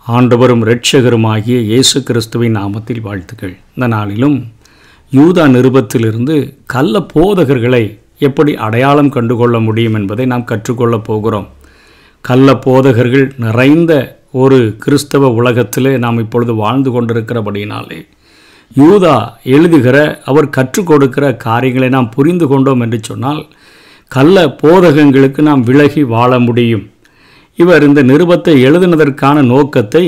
ஆண்டவரும் இரட்சகருமாகிய இயேசு கிறிஸ்துவின் நாமத்தில் வாழ்த்துக்கள். இந்த நாளிலும் யூதா நிருபத்திலிருந்து கள்ள போதகர்களை எப்படி அடையாளம் கண்டுகொள்ள முடியும் என்பதை நாம் கற்றுக்கொள்ளப் போகிறோம். கள்ள போதகர்கள் நிறைந்த ஒரு கிறிஸ்தவ உலகத்திலே நாம் இப்பொழுது வாழ்ந்து கொண்டிருக்கிறபடினாலே யூதா எழுதுகிற அவர் கற்றுக் கொடுக்கிற காரியங்களை நாம் புரிந்து கொண்டோம் என்று சொன்னால் கள்ள போதகங்களுக்கு நாம் விலகி வாழ முடியும். இவர் இந்த நிருபத்தை எழுதினதற்கான நோக்கத்தை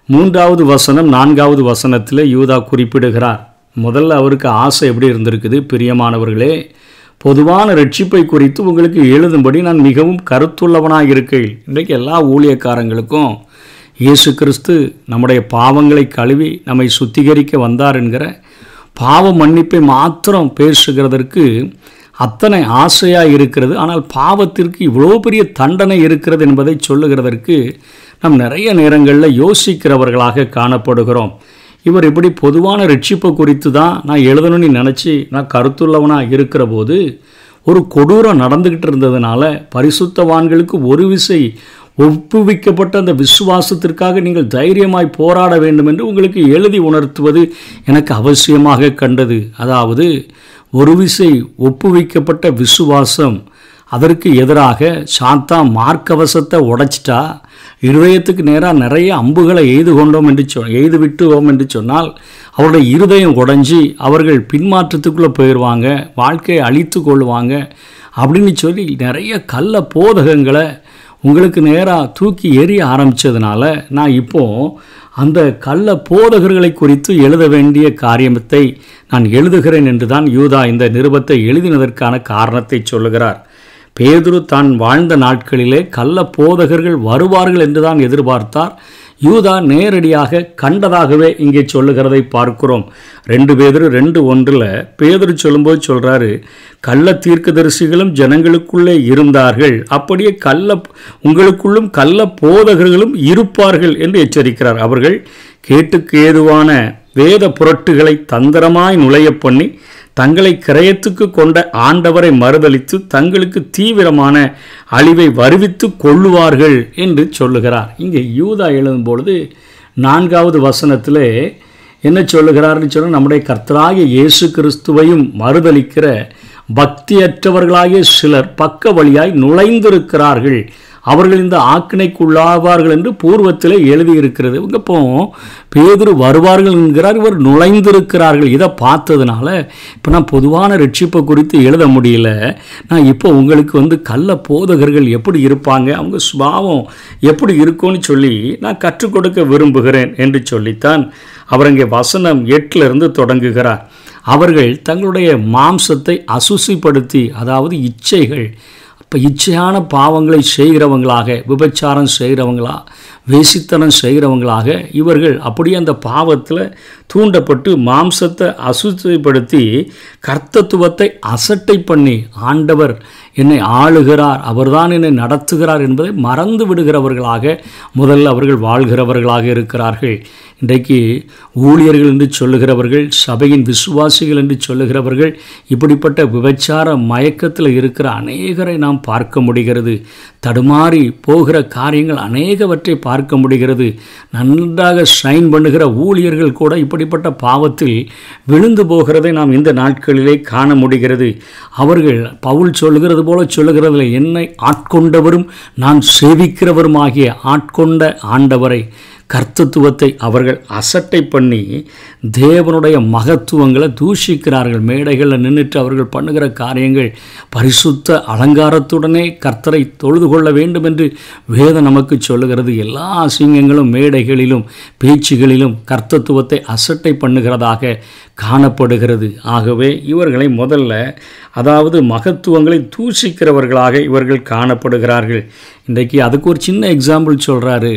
3வது வசனம் 4வது வசனத்தில் யூதா குறிப்பிடுகிறார். முதல்ல அவருக்கு ஆசை எப்படி இருந்திருக்குது, பிரியமானவர்களே, பொதுவான ரட்சிப்பை குறித்து உங்களுக்கு எழுதும்படி நான் மிகவும் கருத்துள்ளவனாக இருக்கேன். இன்றைக்கு எல்லா ஊழியக்காரங்களுக்கும் இயேசு கிறிஸ்து நம்முடைய பாவங்களை கழுவி நம்மை சுத்திகரிக்க வந்தார் என்கிற பாவ மன்னிப்பை மாத்திரம் பேசுகிறதற்கு அத்தனை ஆசையாக இருக்கிறது. ஆனால் பாவத்திற்கு இவ்வளோ பெரிய தண்டனை இருக்கிறது என்பதை சொல்லுகிறதற்கு நாம் நிறைய நேரங்களில் யோசிக்கிறவர்களாக காணப்படுகிறோம். இவர் இப்படி பொதுவான ரட்சிப்பை குறித்து தான் நான் எழுதணும்னு நினச்சி நான் கருத்துள்ளவனாக இருக்கிற போது ஒரு கொடூரம் நடந்துக்கிட்டு இருந்ததுனால பரிசுத்தவான்களுக்கு ஒரு விசை ஒப்புவிக்கப்பட்ட அந்த விசுவாசத்திற்காக நீங்கள் தைரியமாய் போராட வேண்டும் என்று உங்களுக்கு எழுதி உணர்த்துவது எனக்கு அவசியமாக கண்டது. அதாவது ஒரு விசை ஒப்புவிக்கப்பட்ட விசுவாசம், அதற்கு எதிராக சாத்தான் மார்க்கவசத்தை உடைச்சிட்டா இருதயத்துக்கு நேராக நிறைய அம்புகளை எய்து விட்டுவோம் என்று சொன்னால் அவருடைய இருதயம் உடைஞ்சி அவர்கள் பின்மாற்றத்துக்குள்ளே போயிடுவாங்க, வாழ்க்கையை அழித்து கொள்வாங்க அப்படின்னு சொல்லி நிறைய கள்ள போதகங்களை உங்களுக்கு நேராக தூக்கி எறிய ஆரம்பித்ததுனால நான் இப்போது அந்த கள்ள போதகர்களை குறித்து எழுத வேண்டிய காரியத்தை நான் எழுதுகிறேன் என்று தான் யூதா இந்த நிருபத்தை எழுதினதற்கான காரணத்தை சொல்லுகிறார். பேதுரு தான் வாழ்ந்த நாட்களிலே கள்ள போதகர்கள் வருவார்கள் என்று தான் எதிர்பார்த்தார். யூதா நேரடியாக கண்டதாகவே இங்கே சொல்லுகிறதை பார்க்கிறோம். 2 பேதுரு 2:1 பேதுரு சொல்லும்போது சொல்கிறாரு, கள்ள தீர்க்கதரிசிகளும் ஜனங்களுக்குள்ளே இருந்தார்கள், அப்படியே உங்களுக்குள்ளும் கள்ள போதகர்களும் இருப்பார்கள் என்று எச்சரிக்கிறார். அவர்கள் கேட்டுக்கு ஏதுவான வேத புரட்டுகளை தந்திரமாய் நுழைய பண்ணி தங்களை கிரயத்துக்கு கொண்ட ஆண்டவரை மறுதலித்து தங்களுக்கு தீவிரமான அழிவை வருவித்து கொள்ளுவார்கள் என்று சொல்லுகிறார். இங்கே யூதா எழுதும்பொழுது 4வது வசனத்தில் என்ன சொல்லுகிறார்னு சொன்னால், நம்முடைய கர்த்தராகிய இயேசு கிறிஸ்துவையும் மறுதலிக்கிற பக்தியற்றவர்களாகிய சிலர் பக்க வழியாய் நுழைந்திருக்கிறார்கள், அவர்கள் இந்த ஆக்கினைக்குள்ளாவார்கள் என்று பூர்வத்தில் எழுதியிருக்கிறது. இப்போ பேதுரு வருவார்கள் என்கிறார், இவர் நுழைந்திருக்கிறார்கள். இதை பார்த்ததுனால இப்போ நான் பொதுவான ரட்சிப்பை குறித்து எழுத முடியல. நான் இப்போ உங்களுக்கு கள்ள போதகர்கள் எப்படி இருப்பாங்க, அவங்க சுபாவம் எப்படி இருக்கும்னு சொல்லி நான் கற்றுக் கொடுக்க விரும்புகிறேன் என்று சொல்லித்தான் அவர் இங்கே வசனம் 8 தொடங்குகிறார். அவர்கள் தங்களுடைய மாம்சத்தை அசுசிப்படுத்தி, அதாவது இச்சைகள், இப்போ இச்சையான பாவங்களை செய்கிறவங்களாக, விபச்சாரம் செய்கிறவங்களா, வேசித்தனம் செய்கிறவங்களாக இவர்கள் அப்படியே அந்த பாவத்தில் தூண்டப்பட்டு மாம்சத்தை அசுத்தப்படுத்தி கர்த்தத்துவத்தை அசட்டை பண்ணி, ஆண்டவர் என்னை ஆளுகிறார், அவர்தான் என்னை நடத்துகிறார் என்பதை மறந்து விடுகிறவர்களாக முதல்ல அவர்கள் வாழ்கிறவர்களாக இருக்கிறார்கள். இன்றைக்கு ஊழியர்கள் என்று சொல்லுகிறவர்கள், சபையின் விசுவாசிகள் என்று சொல்லுகிறவர்கள் இப்படிப்பட்ட விபச்சார மயக்கத்தில் இருக்கிற அநேகரை நாம் பார்க்க முடிகிறது. தடுமாறி போகிற காரியங்கள் அநேகவற்றை பார்க்க முடிகிறது. நன்றாக ஷைன் பண்ணுகிற ஊழியர்கள் கூட இப்படிப்பட்ட பாவத்தில் விழுந்து போகிறதை நாம் இந்த நாட்களிலே காண முடிகிறது. அவர்கள் பவுல் சொல்லுகிறது போல சொல்லுகிறதில்லை, என்னை ஆட்கொண்டவரும் நான் சேவிக்கிறவருமாகிய ஆட்கொண்ட ஆண்டவரை, கர்த்தத்துவத்தை அவர்கள் அசட்டை பண்ணி தேவனுடைய மகத்துவங்களை தூஷிக்கிறார்கள். மேடைகளில் நின்றுட்டு அவர்கள் பண்ணுகிற காரியங்கள் பரிசுத்த அலங்காரத்துடனே கர்த்தரை தொழுது கொள்ள வேண்டும் என்று வேதம் நமக்கு சொல்லுகிறது. எல்லா அசிங்கங்களும் மேடைகளிலும் பேச்சுகளிலும் கர்த்தத்துவத்தை அசட்டை பண்ணுகிறதாக காணப்படுகிறது. ஆகவே இவர்களை முதல்ல, அதாவது மகத்துவங்களை தூஷிக்கிறவர்களாக இவர்கள் காணப்படுகிறார்கள். இன்றைக்கு அதுக்கு ஒரு சின்ன எக்ஸாம்பிள் சொல்கிறாரு.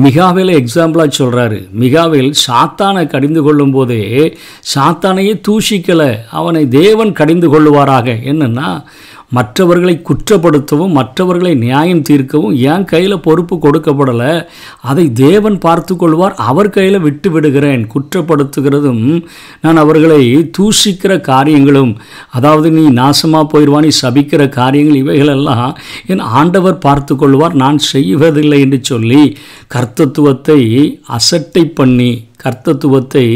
மிகாவேலை எக்ஸாம்பிளாக சொல்கிறாரு. மிகாவேல் சாத்தானை கடிந்து கொள்ளும் போதே சாத்தானையே தூஷிக்கலை, அவனை தேவன் கடிந்து கொள்ளுவாராக. என்னென்னா, மற்றவர்களை குற்றப்படுத்தவும் மற்றவர்களை நியாயம் தீர்க்கவும் என் கையில் பொறுப்பு கொடுக்கப்படலை, அதை தேவன் பார்த்து கொள்வார், அவர் கையில் விட்டு விடுகிறேன். குற்றப்படுத்துகிறதும் நான் அவர்களை தூஷிக்கிற காரியங்களும், அதாவது நீ நாசமாக போயிடுவான், நீ சபிக்கிற காரியங்கள், இவைகளெல்லாம் என் ஆண்டவர் பார்த்து கொள்வார், நான் செய்வதில்லை என்று சொல்லி கர்த்தத்துவத்தை அசட்டை பண்ணி, கர்த்தத்துவத்தை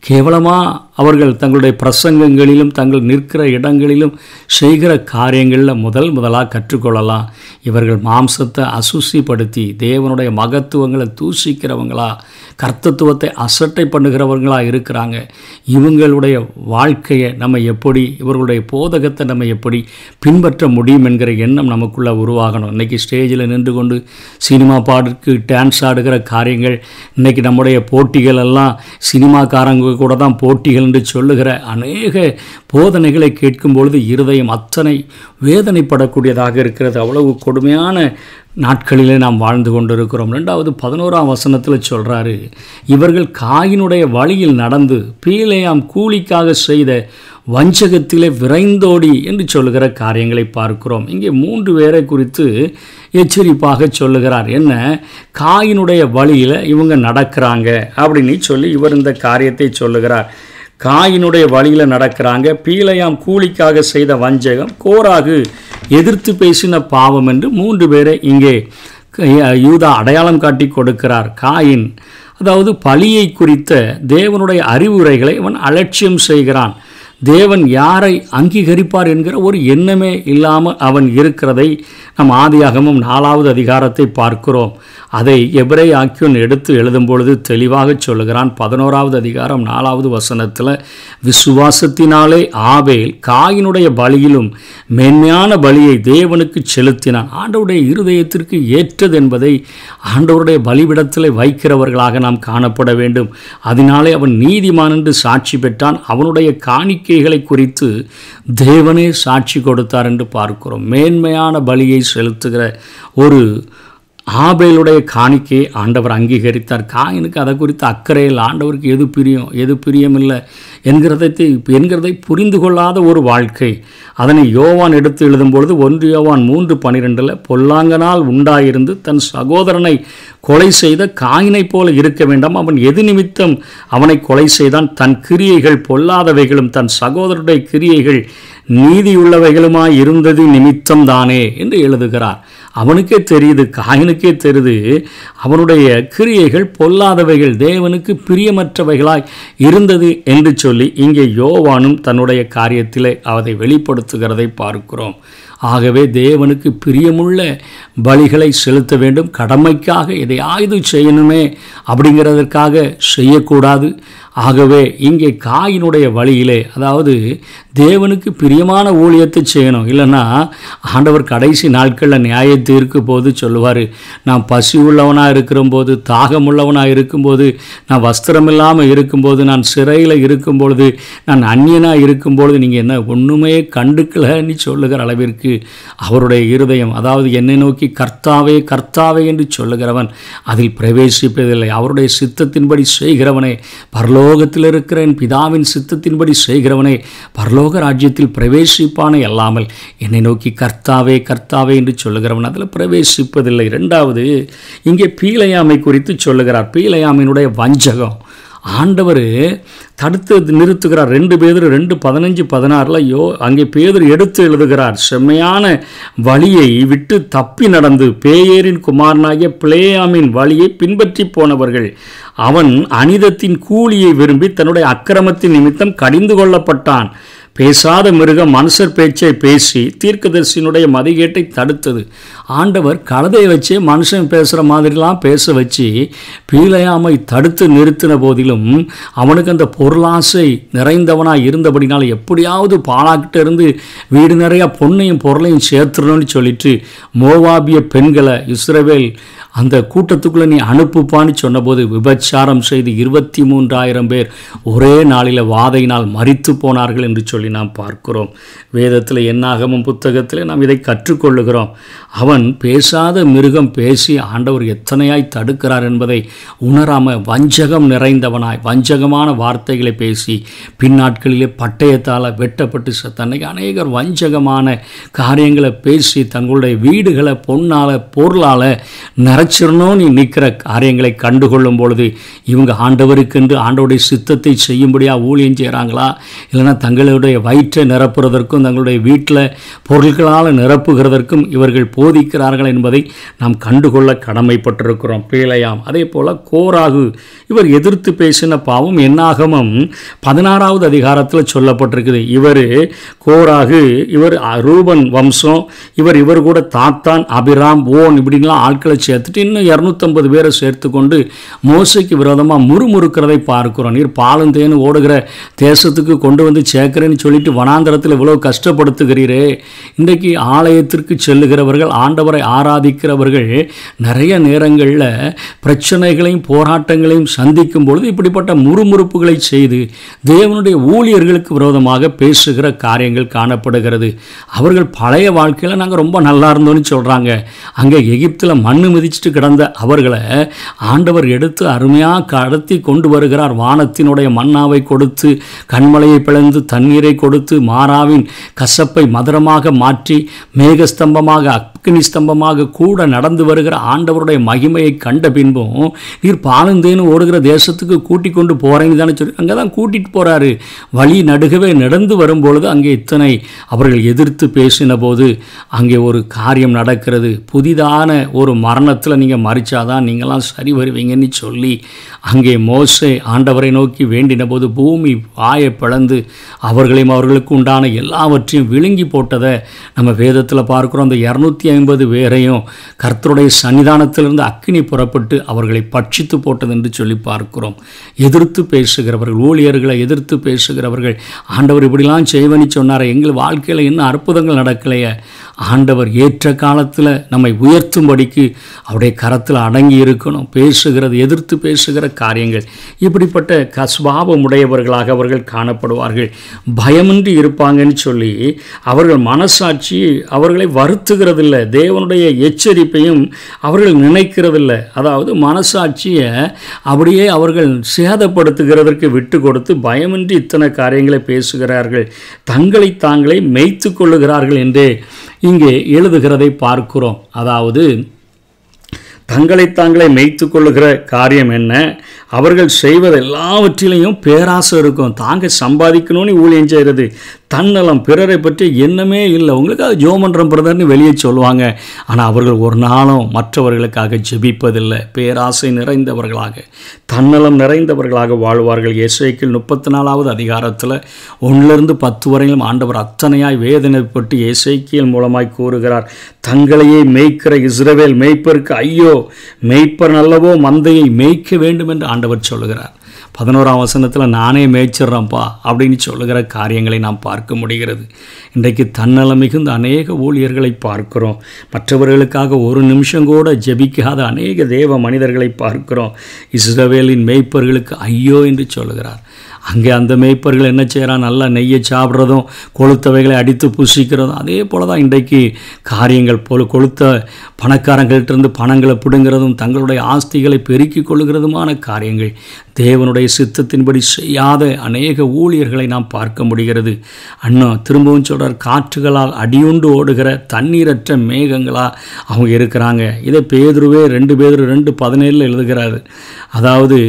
கேவலமாக அவர்கள் தங்களுடைய பிரசங்கங்களிலும் தங்கள் நிற்கிற இடங்களிலும் செய்கிற காரியங்களில் முதலாக கற்றுக்கொள்ளலாம். இவர்கள் மாம்சத்தை அசுசிப்படுத்தி தேவனுடைய மகத்துவங்களை தூசிக்கிறவங்களா, கர்த்தத்துவத்தை அசட்டை பண்ணுகிறவங்களா இருக்கிறாங்க. இவங்களுடைய வாழ்க்கையை நம்ம எப்படி, இவர்களுடைய போதகத்தை நம்ம எப்படி பின்பற்ற முடியும் என்கிற எண்ணம் நமக்குள்ளே உருவாகணும். இன்றைக்கி ஸ்டேஜில் நின்று கொண்டு சினிமா பாட்டுக்கு டான்ஸ் ஆடுகிற காரியங்கள், இன்றைக்கி நம்முடைய போட்டிகள் எல்லாம் சினிமாக்காரங்க கூட தான் போட்டிகள் என்று சொல்லுகிற அநேக போதனைகளை கேட்கும் பொழுது இருதயம் அத்தனை வேதனைப்படக்கூடியதாக இருக்கிறது. அவ்வளவு கொடுமையான நாட்களிலே நாம் வாழ்ந்து கொண்டிருக்கிறோம். 11ஆம் வசனத்தில் சொல்கிறாரு, இவர்கள் காயினுடைய வழியில் நடந்து பீலேயாம் கூலிக்காக செய்த வஞ்சகத்திலே விரைந்தோடி என்று சொல்லுகிற காரியங்களை பார்க்கிறோம். இங்கே 3 பேரை குறித்து எச்சரிப்பாக சொல்லுகிறார். என்ன, காயினுடைய வழியில் இவங்க நடக்கிறாங்க அப்படின்னு சொல்லி இவர் இந்த காரியத்தை சொல்லுகிறார். காயினுடைய வழியில் நடக்கிறாங்க, பீலேயாம் கூலிக்காக செய்த வஞ்சகம், கோராகு எதிர்த்து பேசின பாவம் என்று 3 பேரை இங்கே யூதா அடையாளம் காட்டி கொடுக்கிறார். காயின் அதாவது பலியை குறித்த தேவனுடைய அறிவுரைகளை அவன் அலட்சியம் செய்கிறான். தேவன் யாரை அங்கீகரிப்பார் என்கிற ஒரு எண்ணமே இல்லாமல் அவன் இருக்கிறதை நம் ஆதியாகமம் 4வது அதிகாரத்தை பார்க்கிறோம். அதை எபிரேய ஆக்கியோன் எடுத்து எழுதும் பொழுது தெளிவாக சொல்லுகிறான். 11வது அதிகாரம் 4வது வசனத்தில், விசுவாசத்தினாலே ஆபேல் காயினுடைய பலியிலும் மேன்மையான பலியை தேவனுக்கு செலுத்தினான். ஆண்டவருடைய இருதயத்திற்கு ஏற்றது என்பதை ஆண்டவருடைய பலிபிடத்தில் வைக்கிறவர்களாக நாம் காணப்பட வேண்டும். அதனாலே அவன் நீதிமான் என்று சாட்சி பெற்றான். அவனுடைய காணிக்கைகளை குறித்து தேவனே சாட்சி கொடுத்தார் என்று பார்க்கிறோம். மேன்மையான பலியை செலுத்துகிற ஒரு ஆபேலுடைய காணிக்கையை ஆண்டவர் அங்கீகரித்தார். காயினுக்கு அதை குறித்து அக்கறையில் ஆண்டவருக்கு எது பிரியம் எது பிரியமில்லை என்கிறதை புரிந்து கொள்ளாத ஒரு வாழ்க்கை. அதனை யோவான் எடுத்து எழுதும்பொழுது 1 யோவான் 3:12 பொல்லாங்கனால் உண்டாயிருந்து தன் சகோதரனை கொலை செய்த காயினைப் போல இருக்க வேண்டாம். அவன் எது நிமித்தம் அவனை கொலை செய்தான்? தன் கிரியைகள் பொல்லாதவைகளும் தன் சகோதரனுடைய கிரியைகள் நீதியுள்ளவைகளுமாய் இருந்தது நிமித்தம் தானே என்று எழுதுகிறார். அவனுக்கே தெரியுது, காயினுக்கே தெரியுது, அவனுடைய கிரியைகள் பொல்லாதவைகள், தேவனுக்கு பிரியமற்றவைகளாய் இருந்தது என்று சொல்லி இங்கே யோவானும் தன்னுடைய காரியத்திலே அதை வெளிப்படுத்துகிறதை பார்க்கிறோம். ஆகவே தேவனுக்கு பிரியமுள்ள பலிகளை செலுத்த வேண்டும். கடமைக்காக எதையாவது செய்யணுமே அப்படிங்கிறதற்காக செய்யக்கூடாது. ஆகவே இங்கே காயினுடைய வழியிலே, அதாவது தேவனுக்கு பிரியமான ஊழியத்தை செய்யணும். இல்லைன்னா ஆண்டவர் கடைசி நாட்களில் நியாய தீர்க்கும் போது சொல்லுவார், நான் பசி உள்ளவனாக இருக்கிறபோது, தாகம் உள்ளவனாக இருக்கும்போது, நான் வஸ்திரம் இல்லாமல் இருக்கும்போது, நான் சிறையில் இருக்கும்பொழுது, நான் அந்நியனாக இருக்கும்பொழுது நீங்கள் என்ன ஒன்றுமே கண்டுக்கலன்னு சொல்லுகிற அளவிற்கு அவருடைய இருதயம், அதாவது என்னை நோக்கி கர்த்தாவே கர்த்தாவே என்று சொல்லுகிறவன் அதில் பிரவேசிப்பதில்லை. அவருடைய சித்தத்தின்படி செய்கிறவனே, பரலோகத்தில் இருக்கிற என் பிதாவின் சித்தத்தின்படி செய்கிறவனே பரலோக ராஜ்யத்தில் பிரவேசிப்பானே அல்லாமல் என்னை நோக்கி கர்த்தாவே கர்த்தாவே என்று சொல்லுகிறவன் அதில் பிரவேசிப்பதில்லை. 2வது இங்கே பீலேயாமை குறித்து சொல்லுகிறார். பீலேயாமினுடைய வஞ்சகம் ஆண்டவர் தடுத்து நிறுத்துகிறார். 2 பேதுரு 2:15-16 அங்கே பேதுரு எடுத்து எழுதுகிறார். செம்மையான வழியை விட்டு தப்பி நடந்து பேயேரின் குமாரனாகிய பிலேயாமின் வழியை பின்பற்றி போனவர்கள். அவன் அனிதத்தின் கூலியை விரும்பி தன்னுடைய அக்கிரமத்தின் நிமித்தம் கடிந்து கொள்ளப்பட்டான். பேசாத மிருகம் மனுஷர் பேச்சை பேசி தீர்க்கதரிசியினுடைய மதிகேட்டை தடுத்தது. ஆண்டவர் கழுதையை வச்சு மனுஷன் பேசுகிற மாதிரிலாம் பேச வச்சு பீலேயாமை தடுத்து நிறுத்தின போதிலும் அவனுக்கு அந்த பொருளாசை நிறைந்தவனாக இருந்தபடினால் எப்படியாவது பாலாக்கிட்ட இருந்து வீடு நிறையா பொண்ணையும் பொருளையும் சேர்த்துடணும்னு சொல்லிட்டு மோவாபிய பெண்களை இஸ்ரவேல் அந்த கூட்டத்துக்குள்ளே நீ அனுப்புப்பான்னு சொன்னபோது விபச்சாரம் செய்து 23,000 பேர் ஒரே நாளில் வாதையினால் மரித்து போனார்கள் என்று சொல்லி நாம் பார்க்கிறோம். வேதத்தில் என்னாகமம் புத்தகத்தில் நாம் இதை கற்றுக்கொள்ளுகிறோம். அவன் பேசாத மிருகம் பேசி ஆண்டவர் எத்தனையாய் தடுக்கிறார் என்பதை உணராமல் வஞ்சகம் நிறைந்தவனாய் வஞ்சகமான வார்த்தைகளை பேசி பின்னாட்களிலே பட்டயத்தால் வெட்டப்பட்டு தன்னைக்கு அநேகர் வஞ்சகமான காரியங்களை பேசி தங்களுடைய வீடுகளை பொன்னால பொருளால் நிறைச்சிடணும்னு நிற்கிற காரியங்களை கண்டுகொள்ளும் பொழுது இவங்க ஆண்டவருக்கென்று ஆண்டவருடைய சித்தத்தை செய்யும்படியாக ஊழியம் செய்கிறாங்களா, இல்லைன்னா தங்களுடைய வயிற்றை நிரப்புறதற்கும் தங்களுடைய வீட்டில் பொருட்களால் நிரப்புகிறதற்கும் இவர்கள் போதிக்கிறார்கள் என்பதை நாம் கண்டுகொள்ள கடமைப்பட்டிருக்கிறோம். பிழையாம். அதே போல் கோராகு இவர் எதிர்த்து பேசின பாவம் என்னாகமம் 16வது அதிகாரத்தில் சொல்லப்பட்டிருக்குது. இவர் கோராகு, இவர் ரூபன் வம்சம், இவர் கூட தாத்தான், அபிராம், ஓன் இப்படின்லாம் ஆட்களை சேர்த்துட்டு இன்னும் 250 பேரை சேர்த்து கொண்டு மோசைக்கு விரோதமாக முறுமுறுக்கிறதை பார்க்கிறோம். நீர் பாலும் தேனும் ஓடுகிற தேசத்துக்கு கொண்டு வந்து சேர்க்கிறேன்னு சொல்லிட்டு வனாந்தரத்தில் இவ்வளோ கஷ்டப்படுத்துகிறீரே. இன்றைக்கு ஆலயத்திற்கு செல்லுகிறவர்கள், ஆண்டவரை ஆராதிக்கிறவர்கள் நிறைய நேரங்களில் பிரச்சனைகளையும் போராட்டங்களையும் சந்திக்கும் பொழுது இப்படிப்பட்ட முறுமுறுப்புகளை செய்து தேவனுடைய ஊழியர்களுக்கு விரோதமாக பேசுகிற காரியங்கள் காணப்படுகிறது. அவர்கள் பழைய வாழ்க்கையில் நாங்கள் ரொம்ப நல்லா இருந்தோம்னு சொல்கிறாங்க. அங்கே எகிப்தில் மண்ணு மிதிச்சுட்டு கிடந்த அவர்களை ஆண்டவர் எடுத்து அருமையாக கடத்தி கொண்டு வருகிறார். வானத்தினுடைய மன்னாவை கொடுத்து, கண்மலையை பிளந்து தண்ணீரை கொடுத்து, மாறாவின் கசப்பை மதுரமாக மாற்றி, மேகஸ்தம்பமாக அக்னி ஸ்தம்பமாக கூட நடந்து வருகிற ஆண்டவருடைய மகிமையை கண்ட பின்பும் நீர் பாலந்தேன்னு ஓடுகிற தேசத்துக்கு கூட்டிக் கொண்டு போகிறேன்னு தானே சொல்லி அங்கே தான் கூட்டிகிட்டு போகிறாரு. வழி நடுகவே நடந்து வரும்பொழுது அங்கே இத்தனை அவர்கள் எதிர்த்து பேசின போது அங்கே ஒரு காரியம் நடக்கிறது. புதிதான ஒரு மரணத்தில் நீங்கள் மறிச்சாதான் நீங்களாம் சரி வருவீங்கன்னு சொல்லி அங்கே மோசே ஆண்டவரை நோக்கி வேண்டின போது பூமி வாயை பிளந்து அவர்களையும் அவர்களுக்கு உண்டான எல்லாவற்றையும் விழுங்கி போட்டதை நம்ம வேதத்தில் பார்க்குறோம். அந்த 250 பேரையும் கர்த்தருடைய சன்னிதானத்திலிருந்து அக்கினி புறப்பட்டு அவர்களை பட்சித்து போட்டது என்று சொல்லி பார்க்கிறோம். எதிர்த்து பேசுகிறவர்கள், ஊழியர்களை எதிர்த்து பேசுகிறவர்கள், ஆண்டவர் இப்படிலாம் செய்வனி சொன்னார், எங்கள் வாழ்க்கையில் இன்னும் அற்புதங்கள் நடக்கலையே, ஆண்டவர் ஏற்ற காலத்தில் நம்மை உயர்த்தும்படிக்கு அவருடைய கரத்தில் அடங்கி இருக்கணும். பேசுகிறது, எதிர்த்து பேசுகிற காரியங்கள் இப்படிப்பட்ட சுபாவமுடையவர்களாக அவர்கள் காணப்படுவார்கள். பயமின்றி இருப்பாங்கன்னு சொல்லி அவர்கள் மனசாட்சி அவர்களை வருத்துகிறதில்லை. தேவனுடைய எச்சரிப்பையும் அவர்கள் நினைக்கிறதில்லை. அதாவது மனசாட்சியை அப்படியே அவர்கள் சேதப்படுத்துகிறதற்கு விட்டு கொடுத்து பயமின்றி இத்தனை காரியங்களை பேசுகிறார்கள். தங்களை தாங்களே மேய்த்து கொள்ளுகிறார்கள் என்றே இங்கே எழுதுகிறதை பார்க்கிறோம். அதாவது தங்களை தாங்களே மேய்த்து கொள்ளுகிற காரியம் என்ன? அவர்கள் செய்வது எல்லாவற்றிலையும் பேராசை இருக்கும். தாங்க சம்பாதிக்கணும்னு ஊழியம் செய்கிறது, தன்னலம், பிறரை பற்றி எண்ணமே இல்லை. உங்களுக்கு அது ஜோமன்றம் பிரதர்னு வெளியே சொல்லுவாங்க. ஆனால் அவர்கள் ஒரு நாளும் மற்றவர்களுக்காக ஜெபிப்பதில்லை. பேராசை நிறைந்தவர்களாக, தன்னலம் நிறைந்தவர்களாக வாழ்வார்கள். எசேக்கியேல் 34வது அதிகாரத்தில் 1-10 வரையிலும் ஆண்டவர் அத்தனையாய் வேதனைப்பட்டு எசேக்கியேல் மூலமாய் கூறுகிறார். தங்களையே மேய்க்கிற இஸ்ரவேல் மேய்ப்பருக்கு ஐயோ, மேய்ப்பர் நல்லவோ மந்தையை மேய்க்க வேண்டும் என்று ஆண்டவர் சொல்லுகிறார். 11ஆம் வசனத்தில் நானே மேய்ச்சிட்றேன்ப்பா அப்படின்னு சொல்லுகிற காரியங்களை நாம் பார்க்க முடிகிறது. இன்றைக்கு தன்னலம் மிகுந்த அநேக ஊழியர்களை பார்க்கிறோம். மற்றவர்களுக்காக ஒரு நிமிஷம் கூட ஜெபிக்காத அநேக தேவ மனிதர்களை பார்க்கிறோம். இஸ்ரவேலின் மேய்ப்பர்களுக்கு ஐயோ என்று சொல்லுகிறார். அங்கே அந்த மேய்ப்பர்கள் என்ன செய்கிறான்? நல்லா நெய்யை சாப்பிட்றதும் கொளுத்தவைகளை அடித்து புசிக்கிறதும். அதே போல தான் இன்றைக்கு காரியங்கள் கொளுத்த பணக்காரங்கள்கிட்டருந்து பணங்களை பிடுங்கிறதும் தங்களுடைய ஆஸ்திகளை பெருக்கிக் கொள்ளுகிறதுமான காரியங்கள் தேவனுடைய சித்தத்தின்படி செய்யாத அநேக ஊழியர்களை நாம் பார்க்க முடிகிறது. அண்ணா திரும்பவும் சொல்கிறார், காற்றுகளால் அடியுண்டு ஓடுகிற தண்ணீரற்ற மேகங்களாக அவங்க இருக்கிறாங்க. இதை பேதுருவே 2 பேதுரு 2:17 எழுதுகிறாரு. அதாவது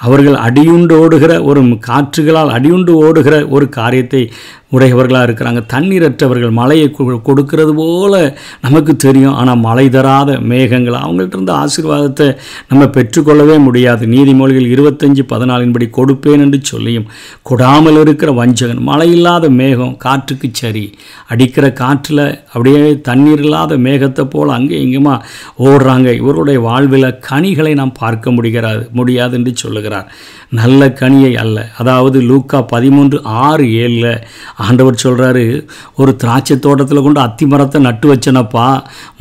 அவர்கள் அடியுண்டு ஓடுகிற ஒரு காற்றுகளால் அடியுண்டு ஓடுகிற ஒரு காரியத்தை உடையவர்களாக இருக்கிறாங்க. தண்ணீரற்றவர்கள், மழையை கொடுக்கிறது போல நமக்கு தெரியும், ஆனால் மழை தராத மேகங்கள். அவங்கள்ட்ட இருந்த ஆசீர்வாதத்தை நம்ம பெற்றுக்கொள்ளவே முடியாது. நீதிமொழிகள் 25:14 கொடுப்பேன் என்று சொல்லியும் கொடாமல் இருக்கிற வஞ்சகன். மழை இல்லாத மேகம் காற்றுக்கு சரி, அடிக்கிற காற்றில் அப்படியே தண்ணீர் இல்லாத மேகத்தை போல் அங்கே இங்குமா ஓடுறாங்க. இவருடைய வாழ்வில் கனிகளை நாம் பார்க்க முடியாது என்று சொல்லுகிறார். நல்ல கனியை அல்ல. அதாவது லூக்கா 13:6-7 ஆண்டவர் சொல்கிறாரு, ஒரு திராட்சை தோட்டத்தில் கொண்டு அத்தி மரத்தை நட்டு வச்சனப்பா,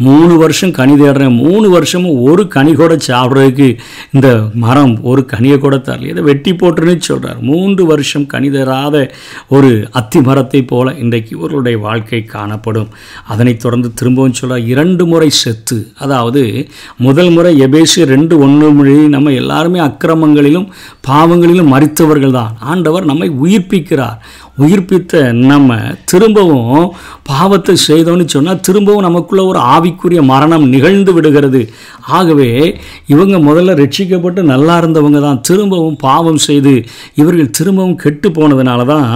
3 வருஷம் கனி தேடுறேன், 3 வருஷமும் ஒரு கனி கூட சாப்பிட்றதுக்கு இந்த மரம் ஒரு கனியை கூட தரல, இதை வெட்டி போட்டுருன்னு சொல்கிறார். 3 வருஷம் கனி தராத ஒரு அத்தி மரத்தை போல இன்றைக்கு இவர்களுடைய வாழ்க்கை காணப்படும். அதனைத் தொடர்ந்து திரும்பவும் சொல்கிறார், 2 முறை செத்து. அதாவது முதல் முறை எபேசியர் 2:1 நம்ம எல்லாருமே அக்கிரமங்களிலும் பாவங்களிலும் மரித்தவர்கள் தான். ஆண்டவர் நம்மை உயிர்ப்பிக்கிறார். உயிர்ப்பித்த நம்ம திரும்பவும் பாவத்தை செய்தோன்னு சொன்னால் திரும்பவும் நமக்குள்ள ஒரு ஆவிக்குரிய மரணம் நிகழ்ந்து விடுகிறது. ஆகவே இவங்க முதல்ல ரட்சிக்கப்பட்டு நல்லா இருந்தவங்க தான் திரும்பவும் பாவம் செய்து இவர்கள் திரும்பவும் கெட்டு போனதுனால தான்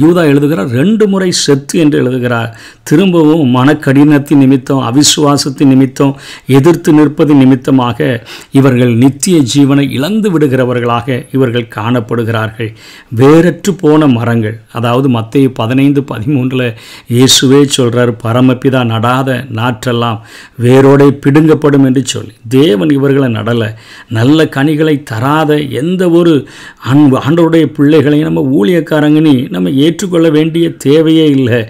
யூதா எழுதுகிறார் 2 முறை செத்து என்று எழுதுகிறார். திரும்பவும் மனக்கடினத்தின் நிமித்தம், அவிசுவாசத்தின் நிமித்தம், எதிர்த்து நிற்பதின் நிமித்தமாக இவர்கள் நித்திய ஜீவனை இழந்து விடுகிறவர்களாக இவர்கள் காணப்படுகிறார்கள். வேறற்று போன மரங்கள், அதாவது மத்தேயு 15:13 இயேசுவே சொல்றார், பரமபிதா நடாத நாற்றெல்லாம் வேரோடே பிடுங்கப்படும் என்று சொல்லி தேவன் இவர்களை நடலை. நல்ல கனிகளை தராத எந்த ஒரு ஆண்டவருடைய பிள்ளைகளையும் நம்ம ஊழியக்காரங்கன்னு நம்ம ஏற்றுக்கொள்ள வேண்டிய தேவையே இல்லை.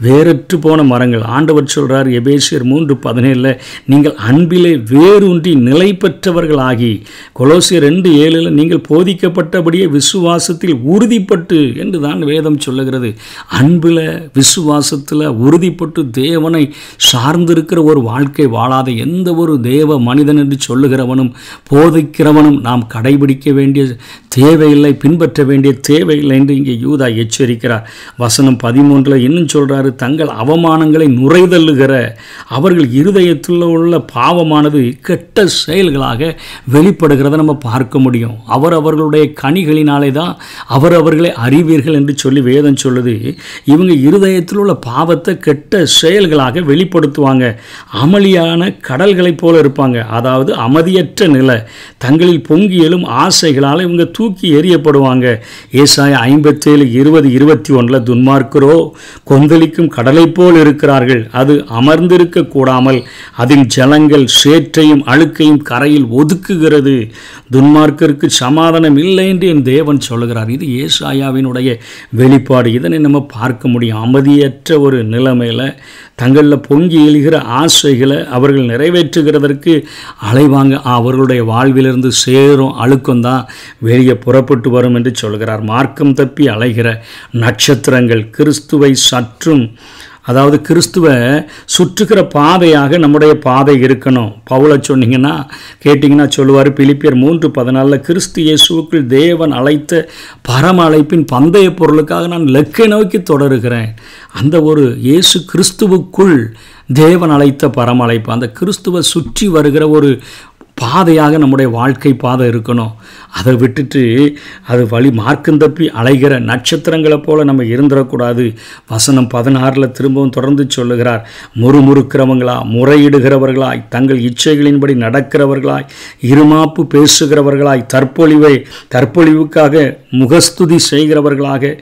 வேறற்று போன மரங்கள். ஆண்டவர் சொல்றார் எபேசியர் 3:17 நீங்கள் அன்பிலே வேரூன்றி நிலை பெற்றவர்களாகி, கொலோசியர் 2:7 நீங்கள் போதிக்கப்பட்டபடியே விசுவாசத்தில் உறுதிப்பட்டு என்று தான் வேதம் சொல்லுகிறது. அன்பில் விசுவாசத்தில் உறுதிப்பட்டு தேவனை சார்ந்திருக்கிற ஒரு வாழ்க்கை வாழாத எந்த ஒரு தேவ மனிதன் என்று சொல்லுகிறவனும் போதிக்கிறவனும் நாம் கடைபிடிக்க வேண்டிய தேவையில்லை, பின்பற்ற வேண்டிய தேவையில்லை என்று இங்கே யூதா எச்சரிக்கிறார். வசனம் 13 இன்னும் சொல்றாரு, தங்கள் அவமானங்களை நுரைதள்ளுகிற அவர்கள் இருதயத்தில் உள்ள பாவமானது கெட்ட செயல்களாக வெளிப்படுகிறத நம்ம பார்க்க முடியும். அவர்களுடைய கனிகளினாலே தான் அவர்களை அறிவீர்கள் என்று சொல்லி வேதம் சொல்லுது. இவங்க இருதயத்தில் உள்ள பாவத்தை கெட்ட செயல்களாக வெளிப்படுத்துவாங்க. அமளியான கடல்களைப் போல இருப்பாங்க. அதாவது அமைதியற்ற நிலை, தங்களில் பொங்கி எழும் ஆசைகளால் இவங்க தூக்கி எறியப்படுவாங்க. ஏசாயா 57:20-21 துன்மார்க்கரோ கொந்தளிக்கும் கடலை போல் இருக்கிறார்கள், அது அமர்ந்திருக்க கூடாமல் அதன் ஜலங்கள் சேற்றையும் அழுக்கையும் கரையில் ஒதுக்குகிறது. துன்மார்க்கருக்கு சமாதானம் இல்லை என்று என் தேவன் சொல்லுகிறார். இது ஏசாயாவினுடைய வெளிப்பாடு. இதனை நம்ம பார்க்க முடியும். அமைதியற்ற ஒரு நிலைமையில் தங்களில் பொங்கி எழுகிற ஆசைகளை அவர்கள் நிறைவேற்றுகிறதற்கு அலைவாங்க. அவர்களுடைய வாழ்விலிருந்து சேரும் அழுக்கம்தான் வெளியே புறப்பட்டு வரும் என்று சொல்கிறார். மார்க்கம் தப்பி அலைகிற நட்சத்திரங்கள் கிறிஸ்துவை சற்றும், அதாவது கிறிஸ்துவை சுற்றுகிற பாதையாக நம்முடைய பாதை இருக்கணும். பவுலை சொன்னீங்கன்னா கேட்டிங்கன்னா சொல்லுவார் பிலிப்பியர் 3:14 கிறிஸ்து இயேசுவுக்குள் தேவன் அழைத்த பரம அழைப்பின் பந்தய பொருளுக்காக நான் லக்கை நோக்கி தொடருகிறேன். அந்த ஒரு இயேசு கிறிஸ்துவுக்குள் தேவன் அழைத்த பரம அழைப்பு, அந்த கிறிஸ்துவை சுற்றி வருகிற ஒரு பாதையாக நம்முடைய வாழ்க்கை பாதை இருக்கணும். அதை விட்டுட்டு அது வழி மார்க்கம் தப்பி அலைகிற நட்சத்திரங்களை போல நம்ம இருந்துடக்கூடாது. வசனம் 16 திரும்பவும் தொடர்ந்து சொல்லுகிறார், முறுமுறுக்கிறவங்களா, முறையிடுகிறவர்களாய், தங்கள் இச்சைகளின்படி நடக்கிறவர்களாய், இருமாப்பு பேசுகிறவர்களாய், தற்பொழிவுக்காக முகஸ்துதி செய்கிறவர்களாக,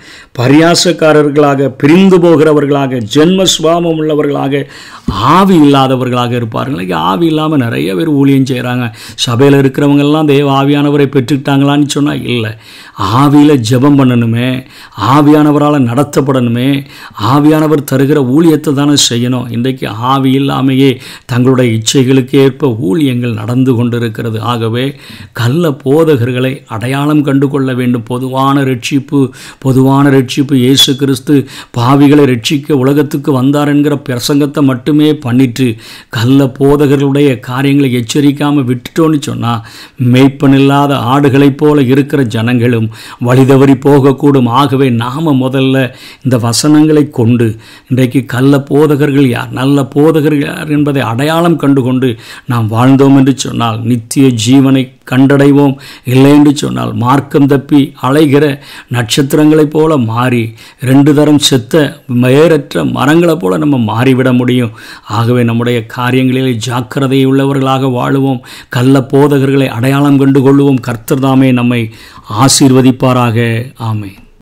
பரியாசக்காரர்களாக, பிரிந்து போகிறவர்களாக, ஜென்ம சுபாவம் உள்ளவர்களாக, ஆவி இல்லாதவர்களாக இருப்பார்கள். ஆவி இல்லாமல் நிறைய பேர் ஊழியம் செய்கிறாங்க. சபையில் இருக்கிறவங்கெல்லாம் தேவ ஆவியானவரை பெற்றுக்கிட்டாங்களான்னு சொன்னால் இல்லை. ஆவியில் ஜெபம் பண்ணணுமே, ஆவியானவரால் நடத்தப்படணுமே, ஆவியானவர் தருகிற ஊழியத்தை தானே செய்யணும். இன்றைக்கு ஆவி இல்லாமையே தங்களுடைய இச்சைகளுக்கு ஏற்ப ஊழியங்கள் நடந்து கொண்டிருக்கிறது. ஆகவே கள்ள போதகர்களை அடையாளம் கண்டு கொள்ள வேண்டும். பொதுவான ரட்சிப்பு இயேசு கிறிஸ்து பாவிகளை ரட்சிக்க உலகத்துக்கு வந்தார் என்கிற பிரசங்கத்தை மட்டுமே பண்ணிட்டு கள்ள போதகர்களுடைய காரியங்களை எச்சரிக்காமல் விட்டுட்டோன்னு சொன்னால் மேய்ப்பனில்லாத ஆடுகளைப் போல இருக்கிற ஜனங்களும் வழிதவறி போகக்கூடும். ஆகவே நாம் முதல்ல இந்த வசனங்களை கொண்டு இன்றைக்கு கள்ள போதகர்கள் யார், நல்ல போதகர்கள் யார் என்பதை அடையாளம் கண்டு கொண்டு நாம் வாழ்ந்தோம் என்று சொன்னால் நித்திய ஜீவனை கண்டடைவோம். இல்லை என்று சொன்னால் மார்க்கம் தப்பி அலைகிற நட்சத்திரங்களைப் போல மாறி 2 தரம் செத்த வேறற்ற மரங்களைப் போல நம்ம மாறிவிட முடியும். ஆகவே நம்முடைய காரியங்களிலே ஜாக்கிரதை உள்ளவர்களாக வாழுவோம். கள்ள போதகர்களை அடையாளம் கண்டு கொள்ளுவோம். கர்த்தர் தாமே நம்மை ஆசீர்வதிப்பாராக. ஆமென்.